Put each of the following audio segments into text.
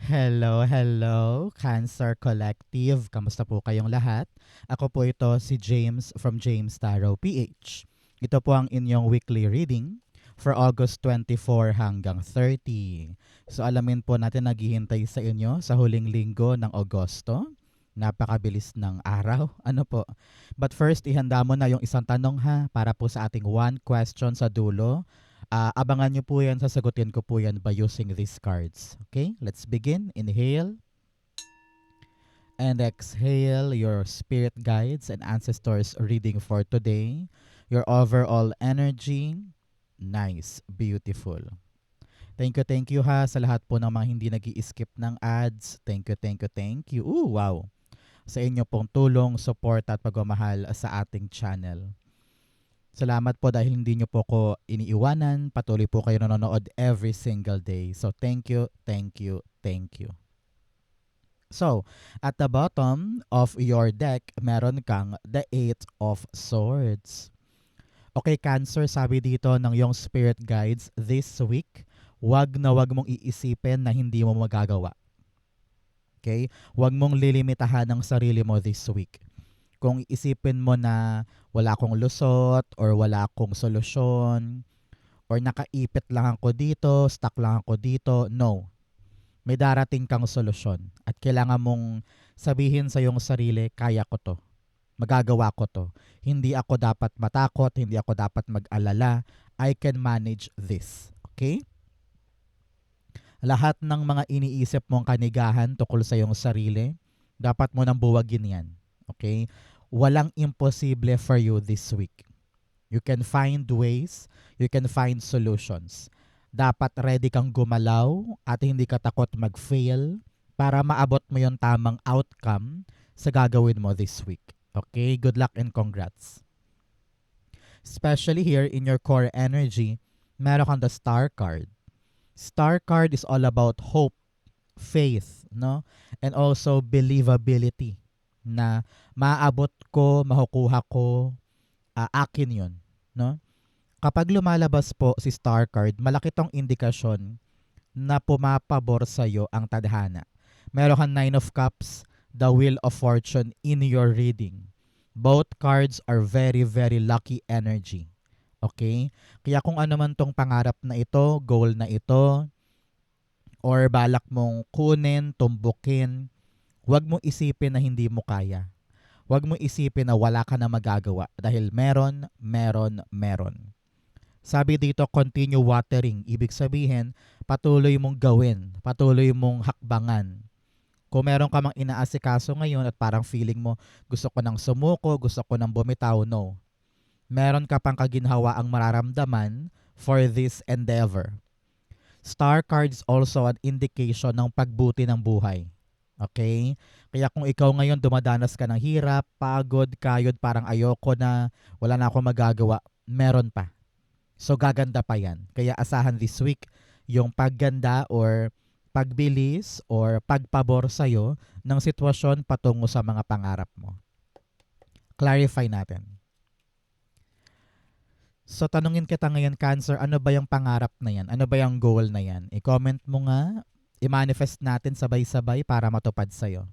Hello, hello, Cancer Collective. Kamusta po kayong lahat? Ako po ito si James from James Tarot PH. Ito po ang inyong weekly reading for August 24 hanggang 30. So alamin po natin naghihintay sa inyo sa huling linggo ng Agosto. Napakabilis ng araw. Ano po? But first, ihanda mo na yung isang tanong ha para po sa ating one question sa dulo. Abangan nyo po yan, sasagutin ko po yan by using these cards. Okay, let's begin. Inhale and exhale your spirit guides and ancestors reading for today. Your overall energy, nice, beautiful. Thank you ha sa lahat po ng mga hindi nag-i-skip ng ads. Thank you, thank you, thank you. Ooh, wow. Sa inyo pong tulong, support at pagmamahal sa ating channel. Salamat po dahil hindi nyo po ko iniiwanan. Patuloy po kayo nanonood every single day. So thank you, thank you, thank you. So, at the bottom of your deck, meron kang the Eight of Swords. Okay, Cancer, sabi dito ng yung spirit guides this week, wag mong iisipin na hindi mo magagawa. Okay? Wag mong lilimitahan ang sarili mo this week. Kung iisipin mo na wala akong lusot or wala akong solusyon or nakaipit lang ako dito, stuck lang ako dito, no. May darating kang solusyon at kailangan mong sabihin sa iyong sarili, kaya ko to. Magagawa ko to. Hindi ako dapat matakot, hindi ako dapat mag-alala. I can manage this. Okay? Lahat ng mga iniisip mong kanigahan tukol sa iyong sarili, dapat mo nang buwagin yan. Okay? Walang imposible for you this week. You can find ways, you can find solutions. Dapat ready kang gumalaw at hindi ka takot mag-fail para maabot mo yung tamang outcome sa gagawin mo this week. Okay? Good luck and congrats. Especially here in your core energy, meron kang the Star card. Star card is all about hope, faith, no? And also believability na maabot ko, makukuha ko, akin yun, no? Kapag lumalabas po si Star card, malaki tong indikasyon na pumapabor sa'yo ang tadhana. Meron kang Nine of Cups, the Wheel of Fortune in your reading. Both cards are very, very lucky energy. Okay? Kaya kung ano man tong pangarap na ito, goal na ito, or balak mong kunin, tumbukin, huwag mo isipin na hindi mo kaya. Huwag mo isipin na wala ka na magagawa dahil meron, meron, meron. Sabi dito, continue watering. Ibig sabihin, patuloy mong gawin, patuloy mong hakbangan. Kung meron ka mang inaasikaso ngayon at parang feeling mo, gusto ko nang sumuko, gusto ko nang bumitaw, no. Meron ka pang kaginhawaang mararamdaman for this endeavor. Star cards also an indication ng pagbuti ng buhay. Okay? Kaya kung ikaw ngayon dumadanas ka ng hirap, pagod, kayod, parang ayoko na, wala na akong magagawa, meron pa. So gaganda pa yan. Kaya asahan this week yung pagganda or pagbilis or pagpabor sa'yo ng sitwasyon patungo sa mga pangarap mo. Clarify natin. So tanungin kita ngayon, Cancer, ano ba yung pangarap na yan? Ano ba yung goal na yan? I-comment mo nga, i-manifest natin sabay-sabay para matupad sa'yo.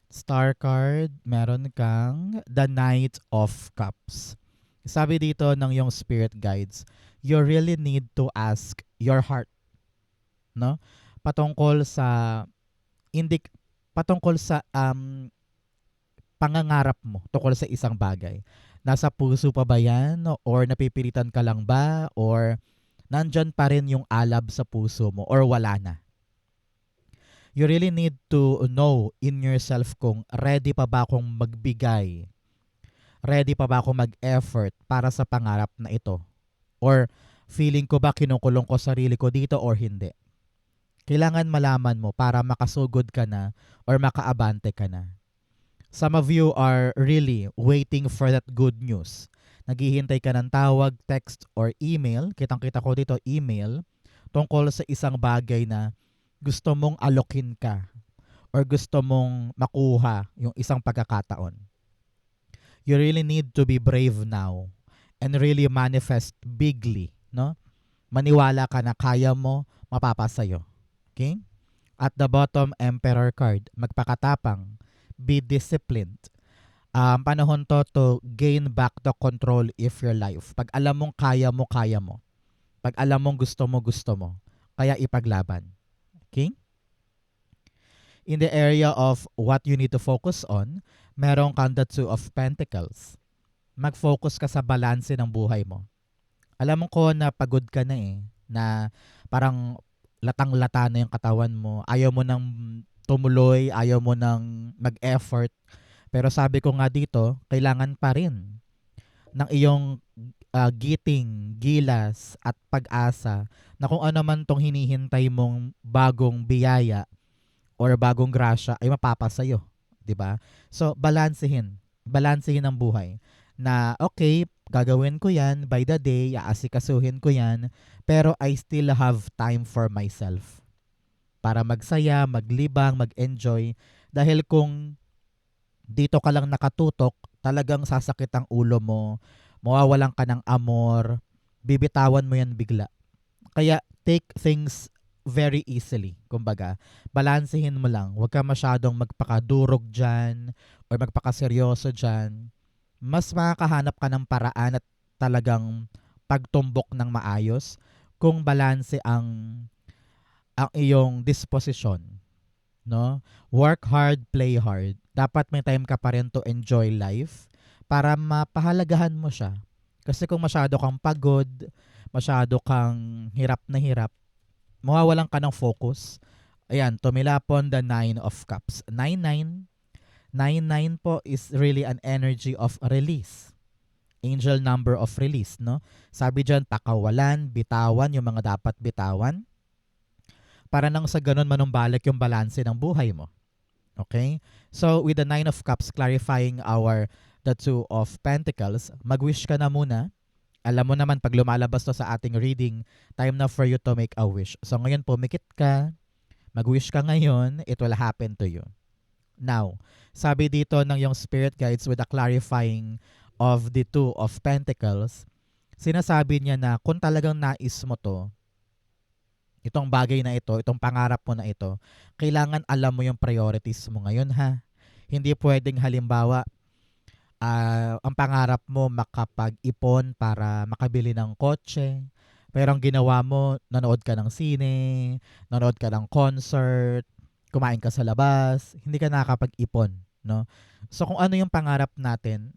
Star card, meron kang the Knight of Cups. Sabi dito ng yung spirit guides, you really need to ask your heart, no? Patungkol sa patungkol sa pangangarap mo tungkol sa isang bagay. Nasa puso pa ba yan or napipilitan ka lang ba or nandyan pa rin yung alab sa puso mo or wala na? You really need to know in yourself kung ready pa ba akong magbigay. Ready pa ba akong mag-effort para sa pangarap na ito? Or feeling ko ba kinukulong ko sarili ko dito or hindi? Kailangan malaman mo para makasugod ka na or makaabante ka na. Some of you are really waiting for that good news. Naghihintay ka ng tawag, text, or email. Kitang-kita ko dito, email, tungkol sa isang bagay na gusto mong alokin ka or gusto mong makuha yung isang pagkakataon. You really need to be brave now and really manifest bigly, no? Maniwala ka na kaya mo, mapapasayo. Okay? At the bottom, Emperor card. Magpakatapang. Be disciplined. Panahon to gain back the control of your life. Pag alam mong kaya mo, kaya mo. Pag alam mong gusto mo, gusto mo. Kaya ipaglaban. Okay? In the area of what you need to focus on, meron kang the Two of Pentacles. Mag-focus ka sa balanse ng buhay mo. Alam mo ko na pagod ka na eh, na parang latang-lata na yung katawan mo. Ayaw mo nang tumuloy, ayaw mo nang mag-effort. Pero sabi ko nga dito, kailangan pa rin ng iyong giting, gilas at pag-asa na kung ano man tong hinihintay mong bagong biyaya or bagong grasya ay mapapasa sa'yo. 'Di ba? So, balansehin. Balansehin ang buhay. Na okay, gagawin ko yan by the day, aasikasuhin ko yan, pero I still have time for myself. Para magsaya, maglibang, mag-enjoy. Dahil kung dito ka lang nakatutok, talagang sasakit ang ulo mo, mawawalan ka ng amor, bibitawan mo yan bigla. Kaya take things very easily. Kumbaga, balansehin mo lang. Huwag ka masyadong magpakadurog dyan or magpakaseryoso dyan. Mas makakahanap ka ng paraan at talagang pagtumbok ng maayos kung balanse ang iyong disposisyon. No? Work hard, play hard. Dapat may time ka pa rin to enjoy life para mapahalagahan mo siya. Kasi kung masyado kang pagod, masyado kang hirap na hirap, mawawalan ka ng focus. Ayan, tumilapon the Nine of Cups. 9-9. 9-9 po is really an energy of release. Angel number of release, no? Sabi dyan, pakawalan, bitawan, yung mga dapat bitawan. Para nang sa ganun manumbalik yung balanse ng buhay mo. Okay? So, with the Nine of Cups clarifying the Two of Pentacles, mag-wish ka na muna. Alam mo naman, pag lumalabas to sa ating reading, time na for you to make a wish. So, ngayon pumikit ka, mag-wish ka ngayon, it will happen to you. Now, sabi dito ng yung spirit guides with the clarifying of the Two of Pentacles, sinasabi niya na kung talagang nais mo to, itong bagay na ito, itong pangarap mo na ito, kailangan alam mo yung priorities mo ngayon ha. Hindi pwedeng halimbawa, ang pangarap mo makapag-ipon para makabili ng kotse, pero ang ginawa mo, nanood ka ng sine, nanood ka ng concert, kumain ka sa labas, hindi ka nakakapag-ipon. No? So kung ano yung pangarap natin,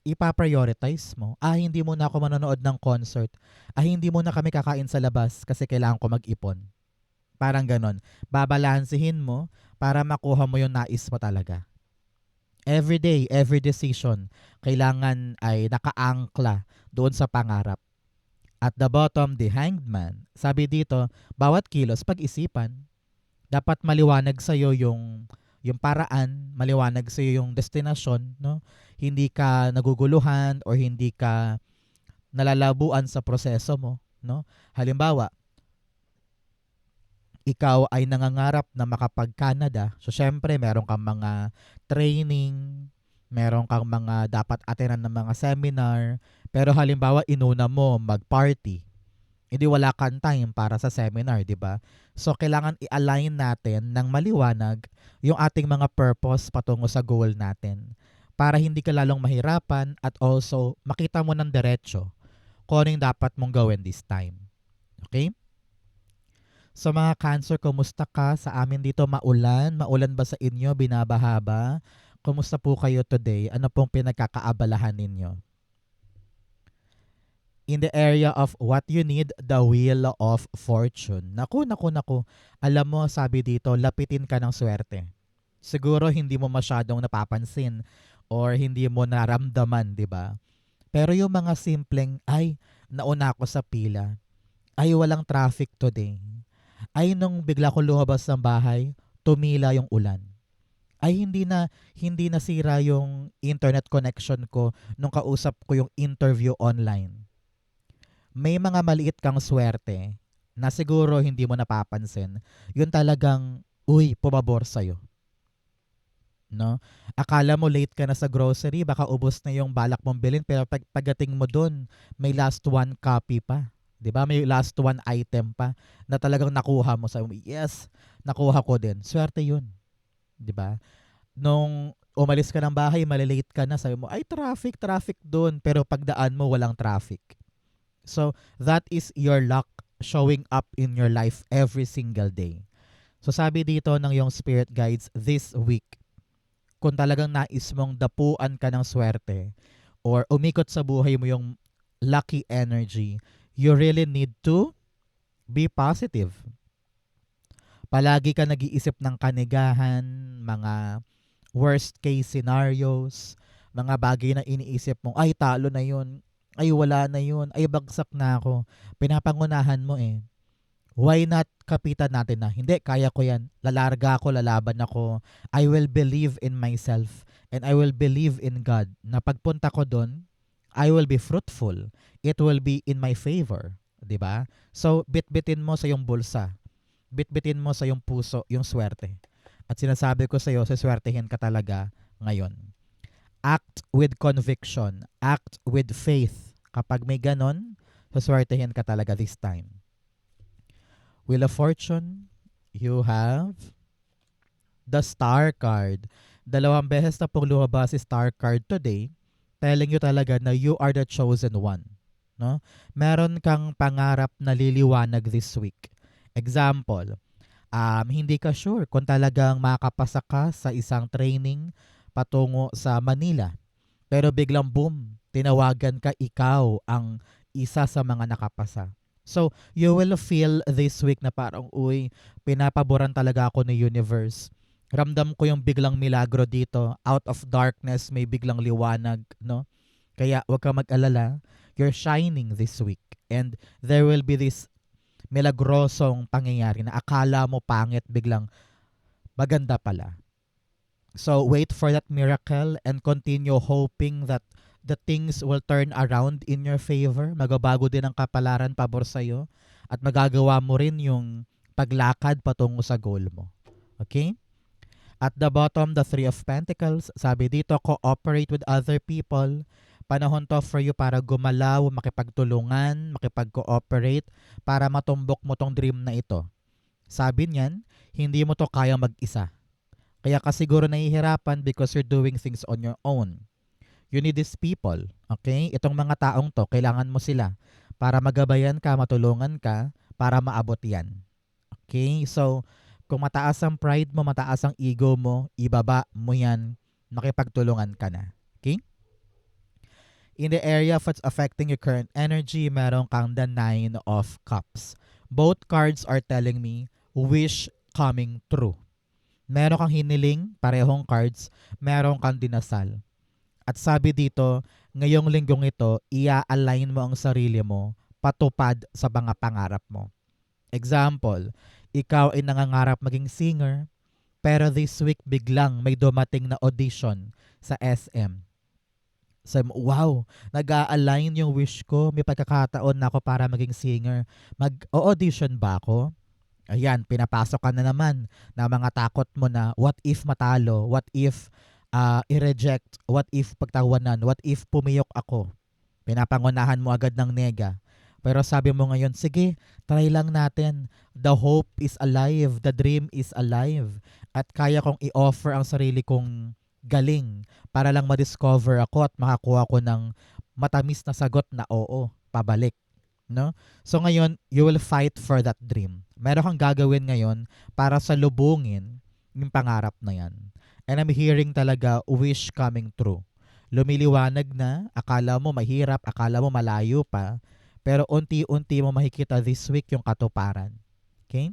ipa-prioritize mo. Hindi muna ako manonood ng concert. Hindi muna kami kakain sa labas kasi kailangan ko mag-ipon. Parang ganon. Babalansehin mo para makuha mo yung nais mo talaga. Every day, every decision, kailangan ay nakaangkla doon sa pangarap. At the bottom, the Hanged Man. Sabi dito, bawat kilos pag-isipan. Dapat maliwanag sa'yo yung paraan, maliwanag sa'yo yung destinasyon, no? Hindi ka naguguluhan or hindi ka nalalabuan sa proseso mo, no? Halimbawa, ikaw ay nangangarap na makapag-Canada. So, syempre, meron kang mga training, meron kang mga dapat attenan ng mga seminar, pero halimbawa, inuna mo mag-party. Hindi wala kang time para sa seminar, di ba? So, kailangan i-align natin ng maliwanag yung ating mga purpose patungo sa goal natin para hindi ka lalong mahirapan at also makita mo ng diretsyo kung ano yung dapat mong gawin this time. Okay? So, mga Cancer, kumusta ka? Sa amin dito maulan. Maulan ba sa inyo? Binabaha ba? Kumusta po kayo today? Ano pong pinagkakaabalahan ninyo? In the area of what you need, the Wheel of Fortune. Naku. Alam mo, sabi dito, lapitin ka ng swerte. Siguro hindi mo masyadong napapansin or hindi mo naramdaman, di ba? Pero yung mga simpleng, nauna ako sa pila. Walang traffic today. Nung bigla ko lumabas ng bahay, tumila yung ulan. Hindi nasira yung internet connection ko nung kausap ko yung interview online. May mga maliit kang swerte na siguro hindi mo napapansin. Yun talagang, pumabor sa'yo. No? Akala mo late ka na sa grocery, baka ubos na yung balak mong bilhin, pero pagdating mo dun, may last one copy pa. 'Di ba? May last one item pa na talagang nakuha mo, sabi mo, "Yes, nakuha ko din." Swerte 'yun, 'di ba? Nung umalis ka ng bahay, malilate ka na, sabi mo, "Ay, traffic doon." Pero pagdaan mo, walang traffic. So, that is your luck showing up in your life every single day. So, sabi dito ng yung spirit guides this week, kung talagang nais mong dapuan ka ng swerte or umikot sa buhay mo yung lucky energy, you really need to be positive. Palagi ka nag-iisip ng kanigahan, mga worst case scenarios, mga bagay na iniisip mo, ay talo na yun, ay wala na yun, ay bagsak na ako. Pinapangunahan mo eh. Why not kapitan natin na, hindi, kaya ko yan, lalarga ako, lalaban ako, I will believe in myself and I will believe in God na pagpunta ko doon, I will be fruitful. It will be in my favor. 'Di ba? So, bitbitin mo sa yung bulsa. Bitbitin mo sa yung puso yung swerte. At sinasabi ko sa iyo, siswertehin ka talaga ngayon. Act with conviction. Act with faith. Kapag may ganon, siswertehin ka talaga this time. Wheel of Fortune, you have the Star card. 2 beses na pong lumabas si Star card today, telling you talaga na you are the chosen one. No? Meron kang pangarap na liliwanag this week. Example, hindi ka sure kung talagang makapasa ka sa isang training patungo sa Manila. Pero biglang boom, tinawagan ka, ikaw ang isa sa mga nakapasa. So, you will feel this week na parang, uy, pinapaboran talaga ako ng universe. Ramdam ko yung biglang milagro dito. Out of darkness, may biglang liwanag, no? Kaya huwag kang mag-alala. You're shining this week. And there will be this milagrosong pangyayari na akala mo pangit, biglang maganda pala. So, wait for that miracle and continue hoping that the things will turn around in your favor. Magabago din ang kapalaran pabor sa'yo at magagawa mo rin yung paglakad patungo sa goal mo. Okay? At the bottom, the Three of Pentacles. Sabi dito, cooperate with other people. Panahon to for you para gumalaw, makipagtulungan, makipag-cooperate para matumbok mo tong dream na ito. Sabi niyan, hindi mo to kaya mag-isa. Kaya ka siguro nahihirapan because you're doing things on your own. You need these people. Okay? Itong mga taong to, kailangan mo sila para magabayan ka, matulungan ka, para maabot yan. Okay? So, kung mataas ang pride mo, mataas ang ego mo, ibaba mo yan, makipagtulungan ka na. Okay? In the area of what's affecting your current energy, meron kang the 9 of Cups. Both cards are telling me, wish coming true. Meron kang hiniling, parehong cards, meron kang dinasal. At sabi dito, ngayong linggong ito, ia-align mo ang sarili mo patupad sa mga pangarap mo. Example, ikaw ay nangangarap maging singer, pero this week biglang may dumating na audition sa SM. So, wow, nag-a-align yung wish ko, may pagkakataon na ako para maging singer. Mag-audition ba ako? Ayan, pinapasok ka na naman na mga takot mo na what if matalo, what if i-reject, what if pagtawanan, what if pumiyok ako. Pinapangunahan mo agad ng nega. Pero sabi mo ngayon, sige, try lang natin. The hope is alive, the dream is alive. At kaya kong i-offer ang sarili kong galing para lang ma-discover ako at makakuha ko ng matamis na sagot na oo, pabalik. No? So ngayon, you will fight for that dream. Meron kang gagawin ngayon para salubungin yung pangarap na yan. And I'm hearing talaga wish coming true. Lumiliwanag na, akala mo mahirap, akala mo malayo pa, pero unti-unti mo makikita this week yung katuparan. Okay?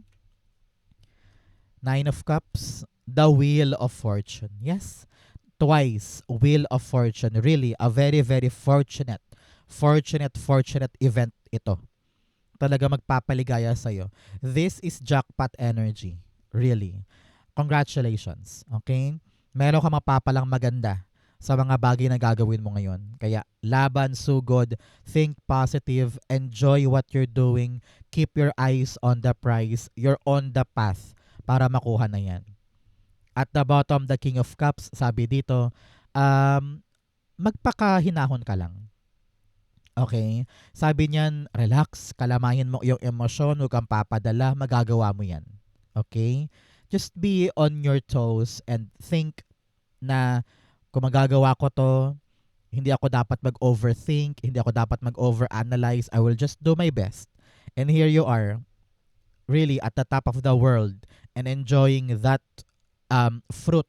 9 of Cups, the Wheel of Fortune. Yes, twice, Wheel of Fortune. Really, a very, very fortunate event ito. Talaga magpapaligaya sa'yo. This is jackpot energy. Really. Congratulations. Okay? Meron ka mapapalang maganda sa mga bagay na gagawin mo ngayon. Kaya laban, sugod, think positive, enjoy what you're doing, keep your eyes on the prize, you're on the path para makuha na yan. At the bottom, the King of Cups, sabi dito, magpakahinahon ka lang. Okay? Sabi niyan, relax, kalamahin mo yung emosyon, huwag kang papadala, magagawa mo yan. Okay? Just be on your toes and think na kung magagawa ko to, hindi ako dapat mag-overthink, hindi ako dapat mag-overanalyze. I will just do my best. And here you are, really at the top of the world and enjoying that fruit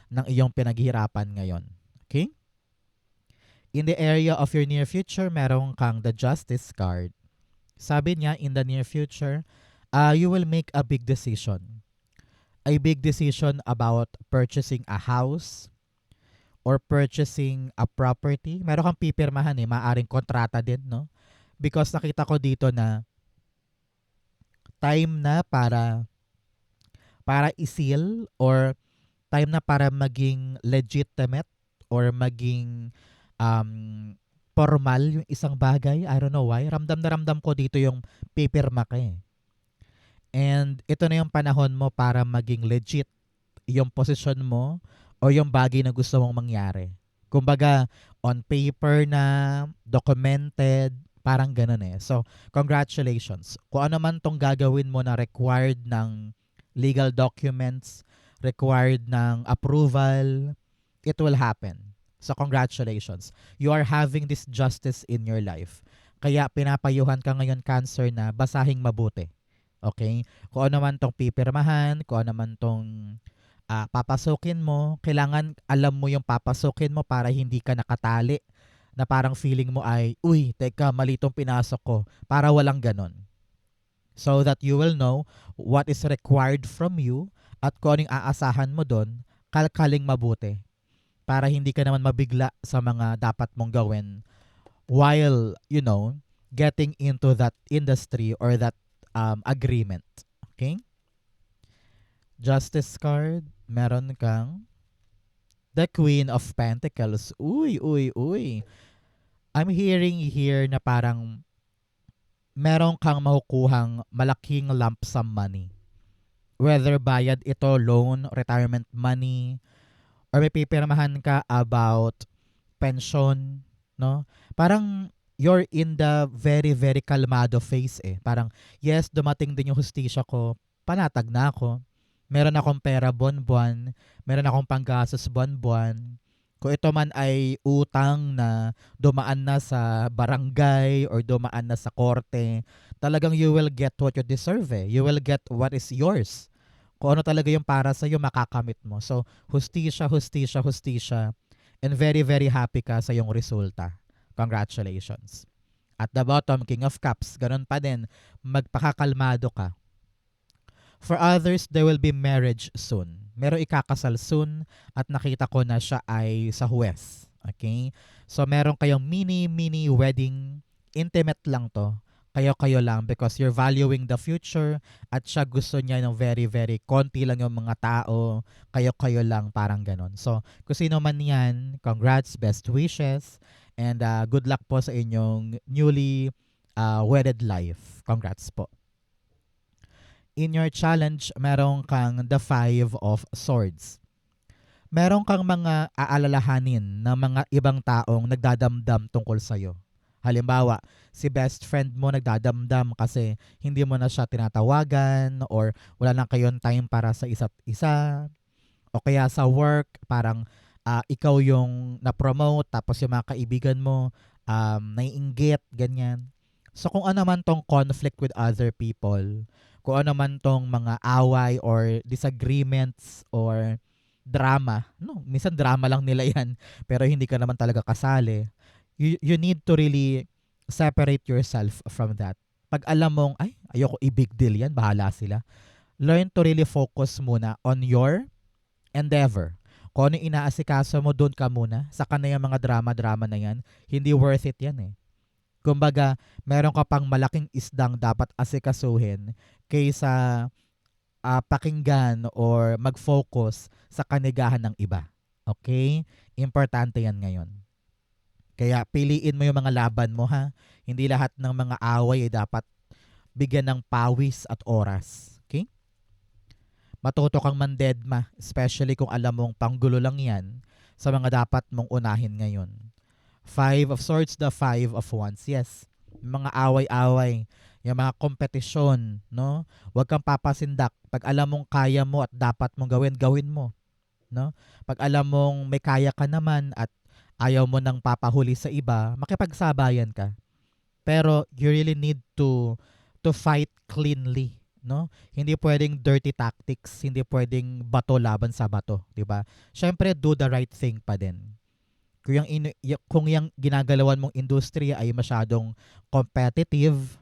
ng iyong pinaghihirapan ngayon. Okay? In the area of your near future, meron kang the Justice card. Sabi niya, in the near future, you will make a big decision. A big decision about purchasing a house or purchasing a property. Meron kang pipirmahan maaring kontrata din, no? Because nakita ko dito na time na para isil or time na para maging legitimate or maging formal yung isang bagay. I don't know why. Ramdam na ramdam ko dito yung pipirma ka eh. And ito na yung panahon mo para maging legit yung posisyon mo o yung bagay na gusto mong mangyari. Kumbaga, on paper na, documented, parang ganun eh. So, congratulations. Kung ano man tong gagawin mo na required ng legal documents, required ng approval, it will happen. So, congratulations. You are having this justice in your life. Kaya pinapayuhan ka ngayon, Cancer, na basahing mabuti. Okay? Kung ano man tong pipirmahan, kung ano man tong papasukin mo, kailangan alam mo yung papasukin mo para hindi ka nakatali na parang feeling mo ay, uy, teka, mali itong pinasok ko. Para walang ganon. So that you will know what is required from you at kung anong aasahan mo doon, kalkaling mabuti. Para hindi ka naman mabigla sa mga dapat mong gawin while, getting into that industry or that agreement. Okay? Justice card, meron kang the Queen of Pentacles. Uy, uy, uy. I'm hearing here na parang meron kang makukuhang malaking lump sum money. Whether bayad ito, loan, retirement money, or may pipirmahan ka about pension, no? Parang you're in the very, very kalmado phase eh. Parang, yes, dumating din yung hustisya ko, panatag na ako. Meron akong pera buwan-buwan, meron akong panggastos buwan-buwan. Kung ito man ay utang na dumaan na sa barangay or dumaan na sa korte, talagang you will get what you deserve eh. You will get what is yours. Kung ano talaga yung para sa'yo, makakamit mo. So, hustisya, hustisya, hustisya. And very, very happy ka sa yung resulta. Congratulations. At the bottom, King of Cups, ganun pa din, magpakakalmado ka. For others, there will be marriage soon. Meron ikakasal soon at nakita ko na siya ay sa huwes. Okay? So, meron kayong mini wedding. Intimate lang to. Kayo-kayo lang because you're valuing the future at siya gusto niya ng very, very konti lang yung mga tao. Kayo-kayo lang, parang ganon. So, kung sino man yan, congrats, best wishes, and good luck po sa inyong newly wedded life. Congrats po. In your challenge, meron kang the Five of Swords. Meron kang mga aalalahanin ng mga ibang taong nagdadamdam tungkol sa'yo. Halimbawa, si best friend mo nagdadamdam kasi hindi mo na siya tinatawagan or wala na kayong time para sa isa't isa. O kaya sa work, parang ikaw yung na-promote tapos yung mga kaibigan mo naiinggit, ganyan. So kung ano man tong conflict with other people, kung ano man tong mga away or disagreements or drama, no, minsan drama lang nila yan, pero hindi ka naman talaga kasali. You need to really separate yourself from that. Pag alam mong, ay, ayoko i-big deal yan, bahala sila. Learn to really focus muna on your endeavor. Kung ano inaasikaso mo, doon ka muna. Saka na yung mga drama-drama na yan, hindi worth it yan eh. Kumbaga, meron ka pang malaking isdang dapat asikasuhin kaysa pakinggan or mag-focus sa kanigahan ng iba. Okay? Importante yan ngayon. Kaya piliin mo yung mga laban mo ha. Hindi lahat ng mga away ay dapat bigyan ng pawis at oras. Okay? Matuto kang mandedma, especially kung alam mong panggulo lang yan sa mga dapat mong unahin ngayon. Five of Swords, the Five of Wands. Yes. Yung mga away-away, yung mga kompetisyon, no? Huwag kang papasindak. Pag alam mong kaya mo at dapat mong gawin, gawin mo, no? Pag alam mong may kaya ka naman at ayaw mo nang papahuli sa iba, makipagsabayan ka. Pero you really need to fight cleanly, no? Hindi pwedeng dirty tactics, hindi pwedeng bato laban sa bato, 'di ba? Syempre do the right thing pa din. Kung yung ginagalawan mong industriya ay masyadong competitive,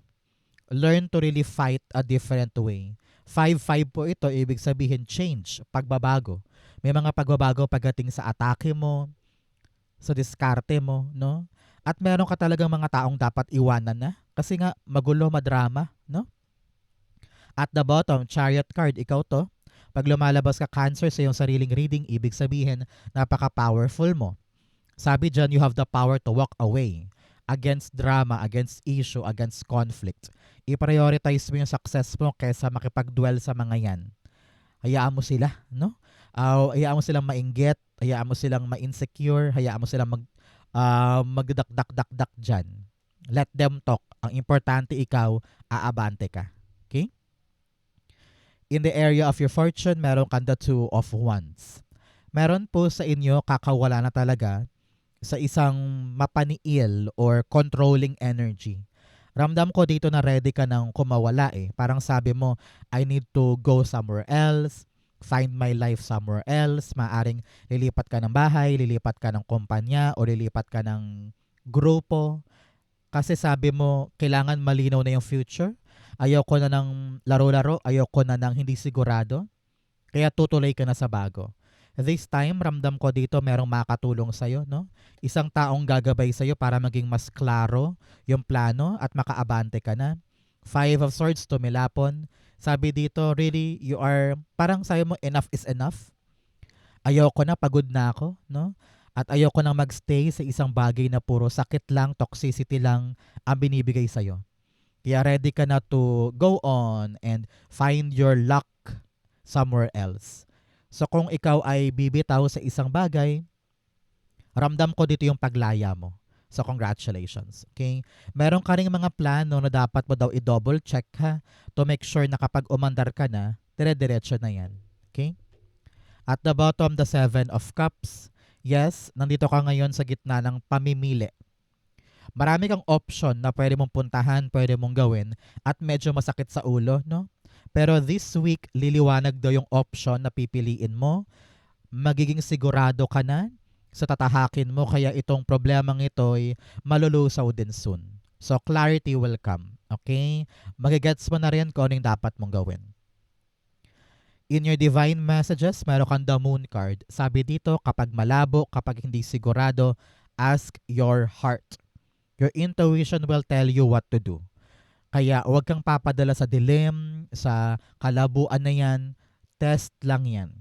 learn to really fight a different way. 5-5 po ito, ibig sabihin change, pagbabago. May mga pagbabago pagdating sa atake mo, sa diskarte mo, no? At meron ka talagang mga taong dapat iwanan na kasi nga magulo, madrama, no? At the bottom, Chariot card, ikaw to. Pag lumalabas ka Cancer sa iyong sariling reading, ibig sabihin napaka-powerful mo. Sabi dyan, you have the power to walk away against drama, against issue, against conflict. I-prioritize mo yung success mo kaysa makipag-dwell sa mga yan. Hayaan mo sila, no? Hayaan mo silang mainggit, hayaan mo silang ma-insecure, hayaan mo silang magdak-dak-dak dyan. Let them talk. Ang importante ikaw, aabante ka. Okay? In the area of your fortune, meron kang the Two of Wands. Meron po sa inyo, kakawala na talaga sa isang mapaniil or controlling energy. Ramdam ko dito na ready ka nang kumawala eh. Parang sabi mo, I need to go somewhere else, find my life somewhere else. Maaring lilipat ka ng bahay, lilipat ka ng kumpanya, o lilipat ka ng grupo. Kasi sabi mo, kailangan malinaw na yung future. Ayoko na ng laro-laro, ayoko na ng hindi sigurado. Kaya tutuloy ka na sa bago. This time, ramdam ko dito merong makatulong sa'yo, no? Isang taong gagabay sa'yo para maging mas klaro yung plano at makaabante ka na. Five of Swords, tumilapon. Sabi dito, really, you are, parang sabi mo, enough is enough. Ayoko na, pagod na ako, no? At ayoko nang magstay sa isang bagay na puro sakit lang, toxicity lang ang binibigay sa'yo. Kaya ready ka na to go on and find your luck somewhere else. So kung ikaw ay bibitaw sa isang bagay, ramdam ko dito yung paglaya mo. So congratulations. Okay? Meron ka ring mga plano na dapat mo daw i-double check ha to make sure na kapag umandar ka na, dire-diretso na yan. Okay? At the bottom, the Seven of Cups. Yes, nandito ka ngayon sa gitna ng pamimili. Marami kang option na pwede mong puntahan, pwede mong gawin at medyo masakit sa ulo, no? Pero this week, liliwanag daw yung option na pipiliin mo. Magiging sigurado ka na sa tatahakin mo kaya itong problemang ito ay malulusaw din soon. So clarity will come. Okay? Magigets mo na rin kung anong dapat mong gawin. In your divine messages, meron kang the Moon card. Sabi dito, kapag malabo, kapag hindi sigurado, ask your heart. Your intuition will tell you what to do. Kaya huwag kang papadala sa dilim, sa kalabuan na yan. Test lang yan.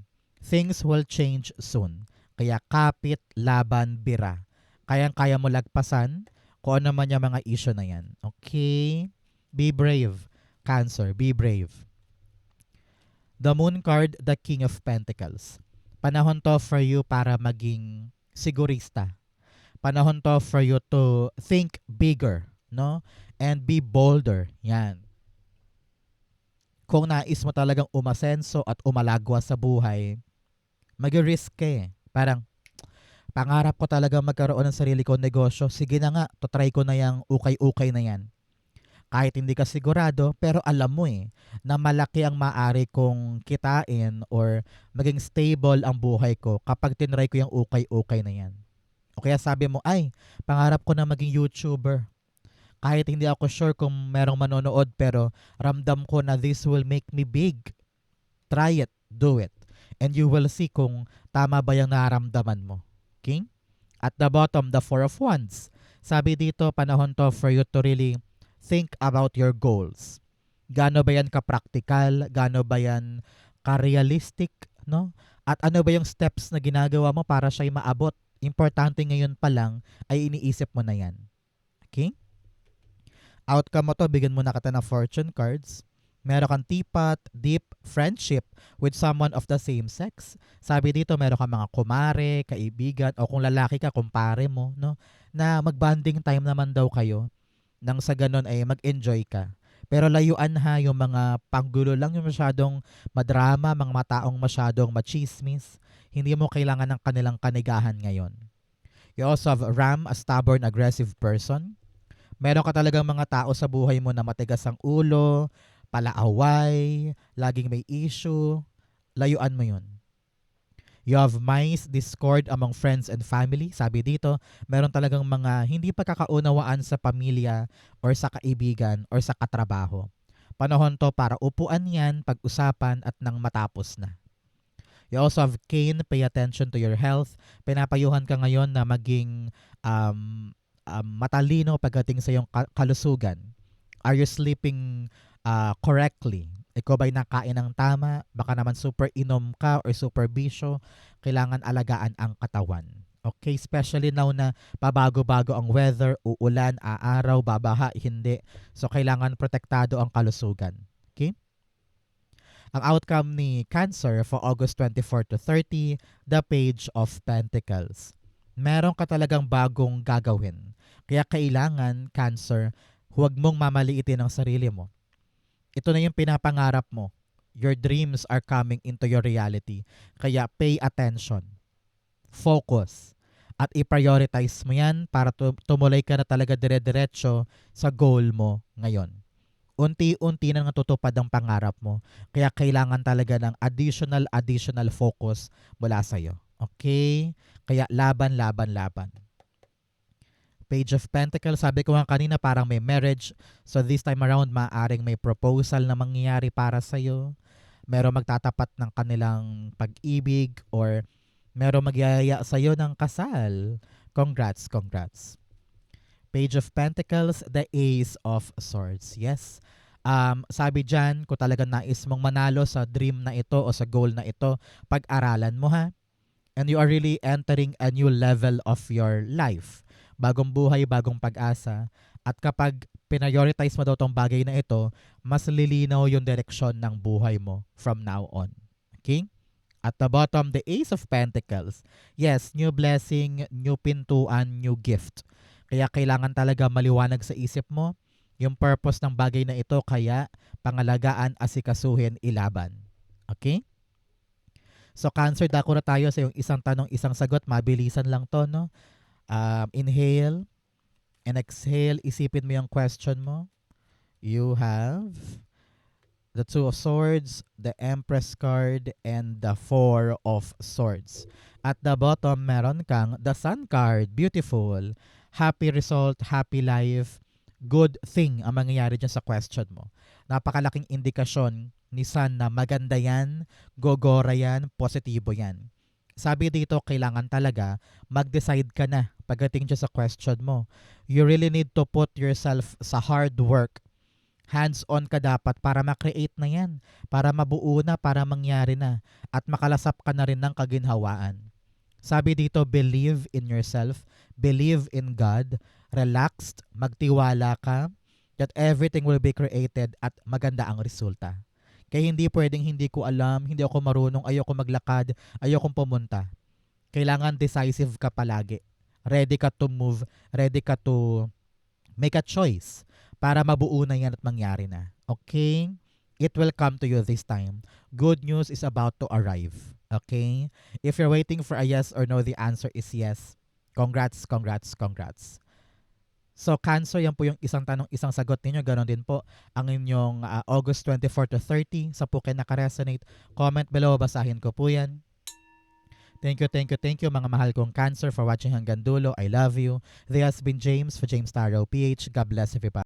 Things will change soon. Kaya kapit, laban, bira. Kayang-kaya mo lagpasan kung ano man yung mga issue na yan. Okay? Be brave. Cancer, be brave. The Moon card, the King of Pentacles. Panahon to for you para maging sigurista. Panahon to for you to think bigger, no? And be bolder. Yan. Kung nais mo talagang umasenso at umalagwa sa buhay, mag-risk ka eh. Parang, pangarap ko talaga magkaroon ng sarili kong negosyo. Sige na nga, try ko na yung ukay-ukay na yan. Kahit hindi ka sigurado, pero alam mo eh, na malaki ang maaari kong kitain or maging stable ang buhay ko kapag tinry ko yung ukay-ukay na yan. O kaya sabi mo, ay, pangarap ko na maging YouTuber. Kahit hindi ako sure kung merong manonood pero ramdam ko na this will make me big. Try it. Do it. And you will see kung tama ba yung nararamdaman mo. Okay? At the bottom, the Four of Wands. Sabi dito, panahon to for you to really think about your goals. Gaano ba yan ka-practical? Gaano ba yan ka-realistic? No? At ano ba yung steps na ginagawa mo para siya'y maabot? Importante ngayon pa lang ay iniisip mo na yan. Okay? Outcome mo to, bigyan mo na kita ng fortune cards. Meron kang tipat, deep friendship with someone of the same sex. Sabi dito, meron kang mga kumare, kaibigan, o kung lalaki ka, kumpare mo, no? Na mag-bonding time naman daw kayo. Nang sa ganun ay mag-enjoy ka. Pero layuan ha yung mga panggulo lang, yung masyadong madrama, mga mataong masyadong machismis. Hindi mo kailangan ng kanilang kanigahan ngayon. You also have Ram, a stubborn, aggressive person. Meron ka talagang mga tao sa buhay mo na matigas ang ulo, palaaway, laging may issue. Layuan mo yun. You have mice, discord among friends and family. Sabi dito, meron talagang mga hindi pagkakaunawaan sa pamilya or sa kaibigan or sa katrabaho. Panahon to para upuan yan, pag-usapan at nang matapos na. You also have Cain, pay attention to your health. Pinapayuhan ka ngayon na maging matalino pagdating sa iyong kalusugan. Are you sleeping correctly? Ikaw ba'y nakain ng tama? Baka naman super inom ka or super bisyo. Kailangan alagaan ang katawan. Okay, especially now na pabago-bago ang weather, uulan, aaraw, babaha, hindi. So, kailangan protektado ang kalusugan. Okay? Ang outcome ni Cancer for August 24 to 30, the Page of Pentacles. Meron ka talagang bagong gagawin. Kaya kailangan, Cancer, huwag mong mamaliitin ang sarili mo. Ito na yung pinapangarap mo. Your dreams are coming into your reality. Kaya pay attention. Focus. At i-prioritize mo yan para tumuloy ka na talaga dire-diretso sa goal mo ngayon. Unti-unti na natutupad ang pangarap mo. Kaya kailangan talaga ng additional focus mula sa'yo. Okay? Kaya laban. Page of Pentacles, sabi ko nga kanina parang may marriage. So this time around, maaring may proposal na mangyayari para sa'yo. Merong magtatapat ng kanilang pag-ibig or merong magyayaya sa'yo ng kasal. Congrats. Page of Pentacles, the Ace of Swords. Yes. Sabi dyan, kung talagang nais mong manalo sa dream na ito o sa goal na ito, pag-aralan mo ha. And you are really entering a new level of your life. Bagong buhay, bagong pag-asa. At kapag prioritize mo daw tong bagay na ito, mas lilinaw yung direksyon ng buhay mo from now on. Okay? At the bottom, the Ace of Pentacles. Yes, new blessing, new pintuan, new gift. Kaya kailangan talaga maliwanag sa isip mo yung purpose ng bagay na ito, kaya pangalagaan, asikasuhin, ilaban. Okay? So Cancer, dako na tayo sa yung isang tanong, isang sagot. Mabilisan lang to, no? Inhale and exhale. Isipin mo yung question mo. You have the Two of Swords, the Empress card, and the Four of Swords. At the bottom, meron kang the Sun card. Beautiful. Happy result, happy life. Good thing ang mangyayari dyan sa question mo. Napakalaking indikasyon ni Sun na maganda yan, gogora yan, positibo yan. Sabi dito, kailangan talaga mag-decide ka na pagdating dyan sa question mo. You really need to put yourself sa hard work. Hands-on ka dapat para ma-create na yan. Para mabuo na, para mangyari na. At makalasap ka na rin ng kaginhawaan. Sabi dito, believe in yourself. Believe in God. Relaxed, magtiwala ka that everything will be created at maganda ang resulta. Kaya hindi pwedeng hindi ko alam, hindi ako marunong, ayoko maglakad, ayokong pumunta. Kailangan decisive ka palagi. Ready ka to move, ready ka to make a choice para mabuo na yan at mangyari na. Okay? It will come to you this time. Good news is about to arrive. Okay? If you're waiting for a yes or no, the answer is yes. Congrats. So Cancer, yan po yung isang tanong, isang sagot ninyo. Ganon din po ang inyong August 24 to 30 sa po kayo nakaresonate. Comment below, basahin ko po yan. Thank you mga mahal kong Cancer for watching hanggang dulo. I love you. This has been James for James Tarot PH. God bless everybody.